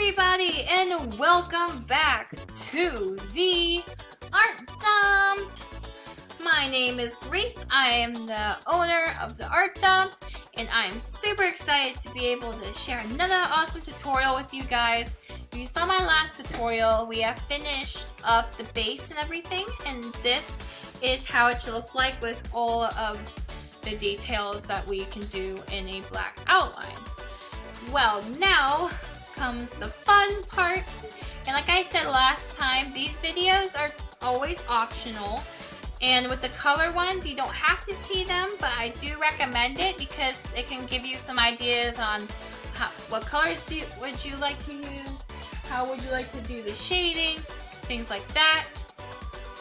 everybody, and welcome back to the Art Dump. My name is Grace. I am the owner of the Art Dump, and I am super excited to be able to share another awesome tutorial with you guys. If you saw my last tutorial, we have finished up the base and everything, and this is how it should look like with all of the details that we can do in a black outline. Well, now comes the fun part, and like I said last time, these videos are always optional, and with the color ones you don't have to see them, but I do recommend it because it can give you some ideas on what colors would you like to use, how would you like to do the shading, things like that.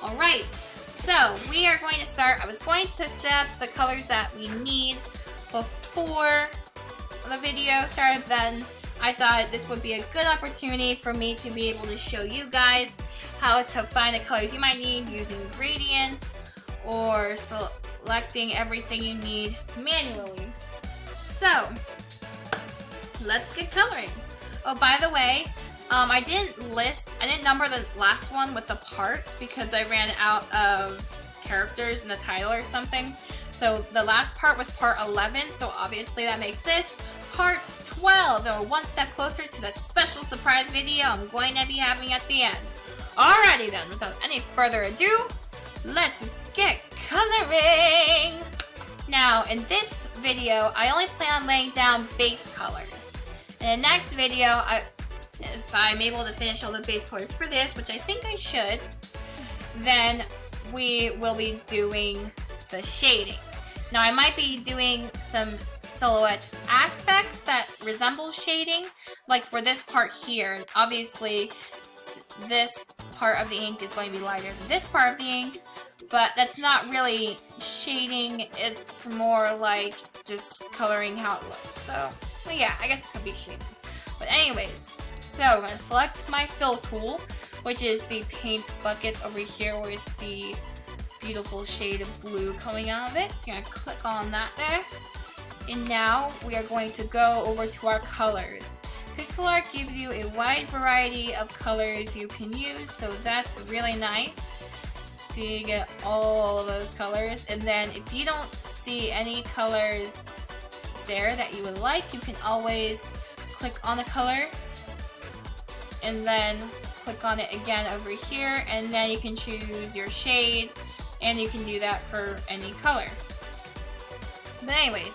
Alright, so we are going to start. I was going to set up the colors that we need before the video started, then I thought this would be a good opportunity for me to be able to show you guys how to find the colors you might need using gradient or selecting everything you need manually. So let's get coloring. Oh, by the way, I didn't number the last one with the parts because I ran out of characters in the title or something. So the last part was part 11, so obviously that makes this part 12, and we're one step closer to that special surprise video I'm going to be having at the end. Alrighty then, without any further ado, let's get coloring! Now, in this video, I only plan on laying down base colors. In the next video, if I'm able to finish all the base colors for this, which I think I should, then we will be doing the shading. Now, I might be doing some silhouette aspects that resemble shading, like for this part here. Obviously, this part of the ink is going to be lighter than this part of the ink, but that's not really shading, it's more like just coloring how it looks. So, well, yeah, I guess it could be shading. But anyways, so I'm going to select my fill tool, which is the paint bucket over here with the beautiful shade of blue coming out of it. So I'm going to click on that there. And now we are going to go over to our colors. Pixel art gives you a wide variety of colors you can use, so that's really nice. So you get all of those colors, and then if you don't see any colors there that you would like, you can always click on the color and then click on it again over here, and then you can choose your shade, and you can do that for any color. But anyways,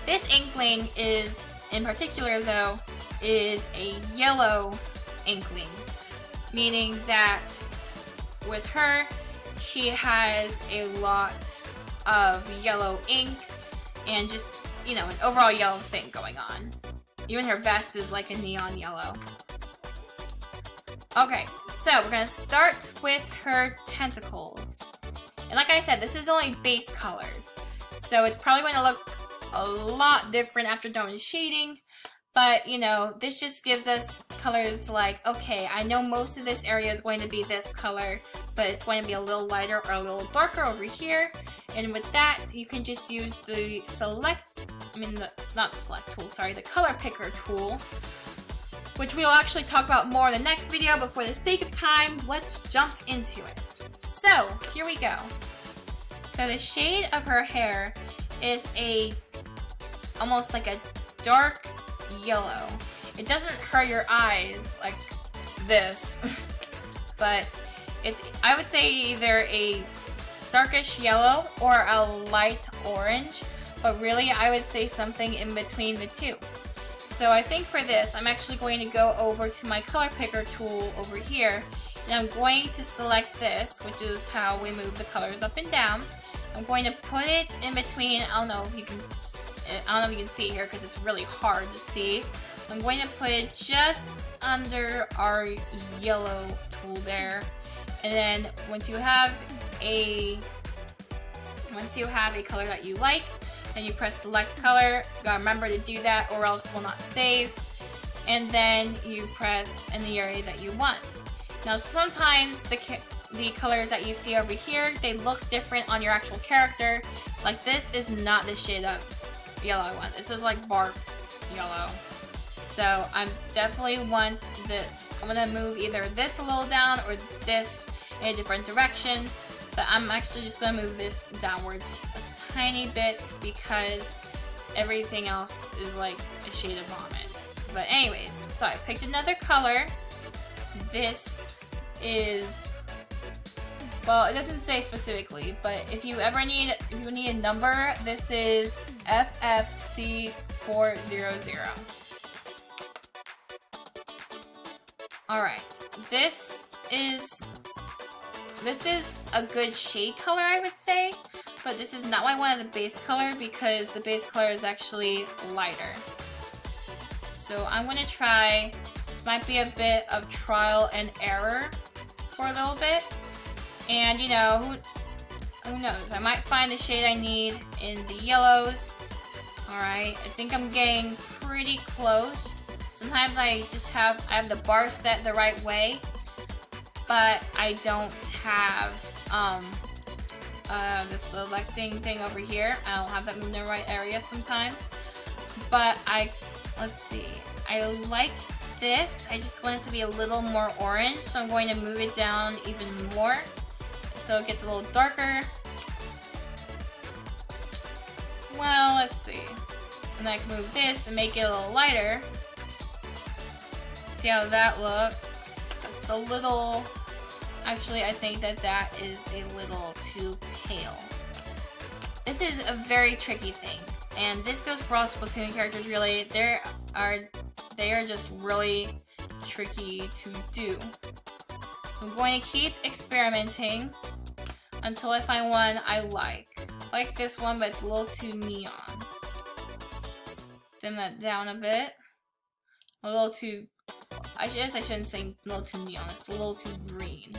this Inkling is, in particular though, is a yellow Inkling, meaning that with her, she has a lot of yellow ink and just, you know, an overall yellow thing going on. Even her vest is like a neon yellow. Okay, so we're gonna start with her tentacles. And like I said, this is only base colors, so it's probably going to look a lot different after doing shading, but you know, this just gives us colors like, okay, I know most of this area is going to be this color, but it's going to be a little lighter or a little darker over here, and with that you can just use the the color picker tool, which we'll actually talk about more in the next video, but for the sake of time, let's jump into it. So here we go. So the shade of her hair is almost like a dark yellow. It doesn't hurt your eyes like this, but I would say either a darkish yellow or a light orange, but really I would say something in between the two. So I think for this, I'm actually going to go over to my color picker tool over here, and I'm going to select this, which is how we move the colors up and down. I'm going to put it in between, I don't know if you can see here because it's really hard to see. I'm going to put it just under our yellow tool there. And then once you have a color that you like, and you press select color, you gotta remember to do that or else it will not save. And then you press in the area that you want. Now sometimes the colors that you see over here, they look different on your actual character. Like this is not the shade of yellow one. This is like barf yellow. So I definitely want this. I'm gonna move either this a little down or this in a different direction. But I'm actually just gonna move this downward just a tiny bit because everything else is like a shade of vomit. But anyways, so I picked another color. This is, well, it doesn't say specifically, but if you need a number, this is FFC400. Alright, this is a good shade color, I would say, but this is not what I want as a base color because the base color is actually lighter. So I'm going to try, this might be a bit of trial and error for a little bit, and you know, who knows, I might find the shade I need in the yellows. Alright, I think I'm getting pretty close. Sometimes I have the bar set the right way, but I don't have the selecting thing over here. I don't have that moving in the right area sometimes. But let's see. I like this. I just want it to be a little more orange, so I'm going to move it down even more so it gets a little darker. Well, let's see. And I can move this and make it a little lighter. See how that looks? It's a little... Actually, I think that is a little too pale. This is a very tricky thing. And this goes for all Splatoon characters, really. They are just really tricky to do. So I'm going to keep experimenting until I find one I like. I like this one, but it's a little too neon. Dim that down a bit. A little too... I guess I shouldn't say a little too neon, it's a little too green.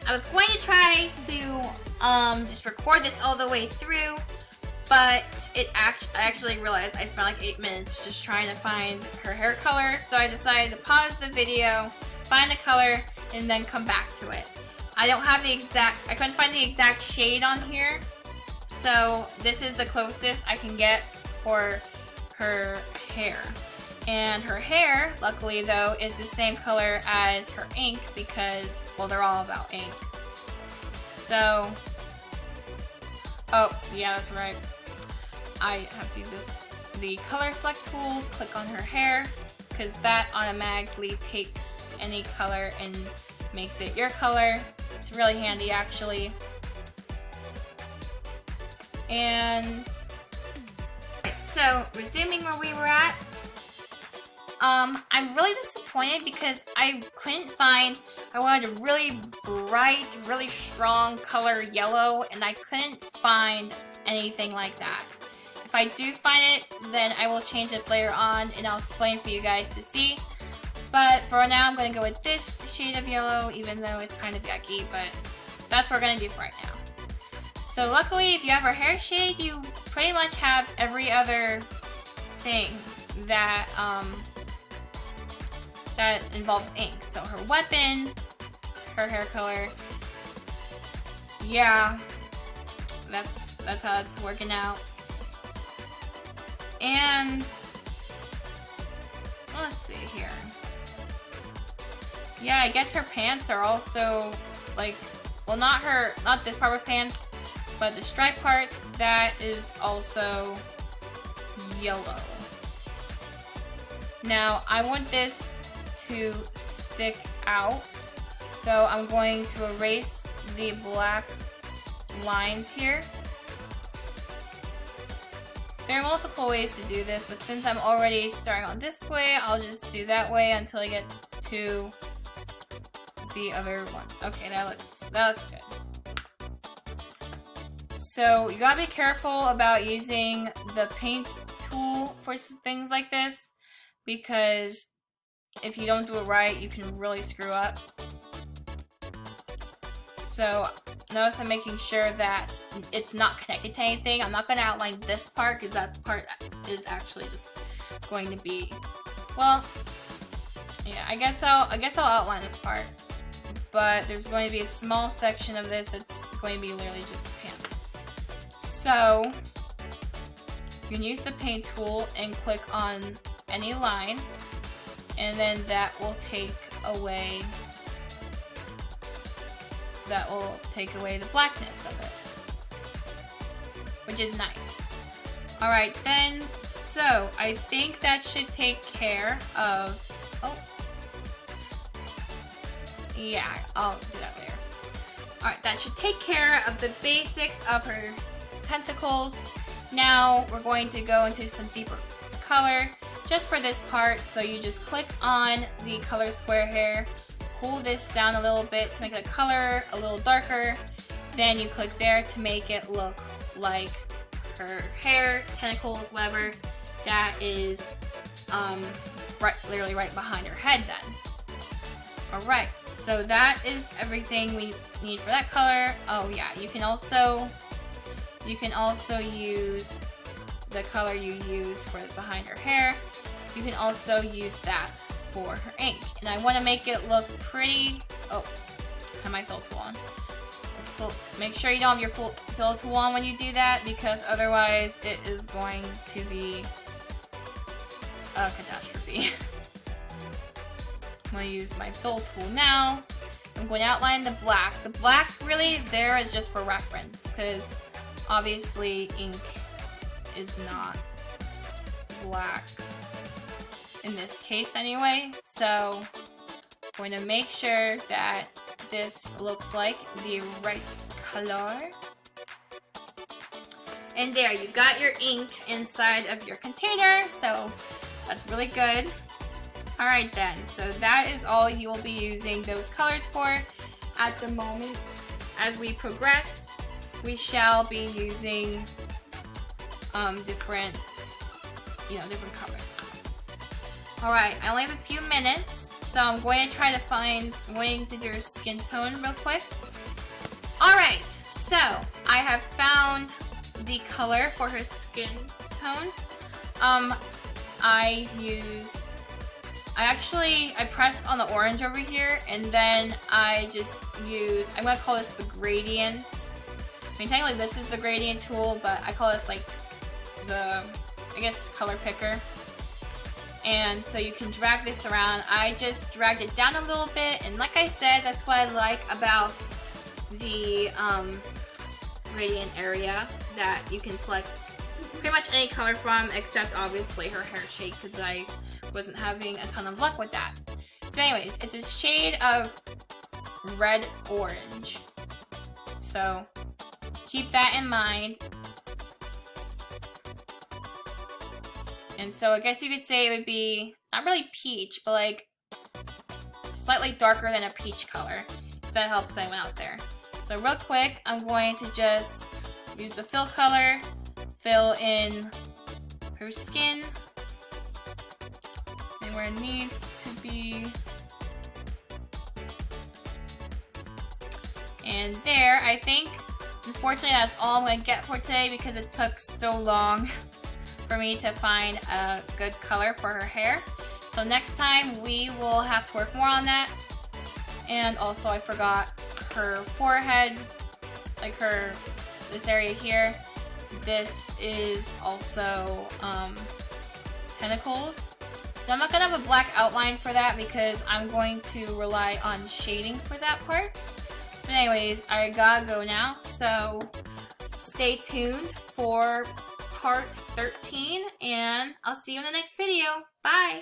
I was going to try to just record this all the way through, but I actually realized I spent like 8 minutes just trying to find her hair color, so I decided to pause the video, find the color, and then come back to it. I couldn't find the exact shade on here, so this is the closest I can get for her hair. And her hair, luckily though, is the same color as her ink because, well, they're all about ink. So, oh, yeah, that's right. I have to use the color select tool, click on her hair, because that automatically takes any color and makes it your color. It's really handy, actually. And, so, resuming where we were at, I'm really disappointed because I couldn't find, I wanted a really bright, really strong color yellow, and I couldn't find anything like that. If I do find it, then I will change it later on, and I'll explain for you guys to see. But for now, I'm going to go with this shade of yellow, even though it's kind of yucky, but that's what we're going to do for right now. So luckily, if you have her hair shade, you pretty much have every other thing that, that involves ink. So her weapon, her hair color, yeah, that's how it's working out. And let's see here. Yeah, I guess her pants are also like, well, not this part of her pants, but the stripe part, that is also yellow. Now I want this to stick out, so I'm going to erase the black lines here. There are multiple ways to do this, but since I'm already starting on this way, I'll just do that way until I get to the other one. Okay, that looks good. So you gotta be careful about using the paint tool for things like this, because if you don't do it right, you can really screw up. So notice I'm making sure that it's not connected to anything. I'm not going to outline this part because that part is actually just going to be, well, yeah, I guess I'll outline this part. But there's going to be a small section of this that's going to be literally just pants. So you can use the paint tool and click on any line, and then that will take away the blackness of it, which is nice. Alright then, so I think that should take care of, yeah, I'll do that later. Alright, that should take care of the basics of her tentacles. Now we're going to go into some deeper color just for this part, so you just click on the color square here, pull this down a little bit to make the color a little darker, then you click there to make it look like her hair, tentacles, whatever, that is literally right behind her head then. Alright, so that is everything we need for that color. Oh yeah, you can also use the color you use for behind her hair. You can also use that for her ink. And I want to make it look pretty. Oh, I have my fill tool on. So make sure you don't have your fill tool on when you do that, because otherwise it is going to be a catastrophe. I'm going to use my fill tool now. I'm going to outline the black. The black really there is just for reference, because obviously ink is not black in this case anyway, so I'm going to make sure that this looks like the right color. And there, you got your ink inside of your container, so that's really good. Alright then, so that is all you will be using those colors for at the moment. As we progress, we shall be using different colors. Alright, I only have a few minutes, so I'm going to do her skin tone real quick. Alright, so I have found the color for her skin tone. I pressed on the orange over here, and then I'm gonna call this the gradient. I mean, technically this is the gradient tool, but I call this like the, I guess, color picker. And so you can drag this around. I just dragged it down a little bit, and like I said, that's what I like about the gradient area, that you can select pretty much any color from, except obviously her hair shade, because I wasn't having a ton of luck with that. But anyways, it's a shade of red-orange. So keep that in mind. And so I guess you could say it would be, not really peach, but like slightly darker than a peach color, if that helps anyone out there. So real quick, I'm going to just use the fill color, fill in her skin, and where it needs to be. And there, I think, unfortunately that's all I'm going to get for today, because it took so long for me to find a good color for her hair. So next time we will have to work more on that. And also I forgot her forehead, like this area here. This is also tentacles. Now, I'm not gonna have a black outline for that because I'm going to rely on shading for that part. But anyways, I gotta go now, so stay tuned for part 13, and I'll see you in the next video. Bye!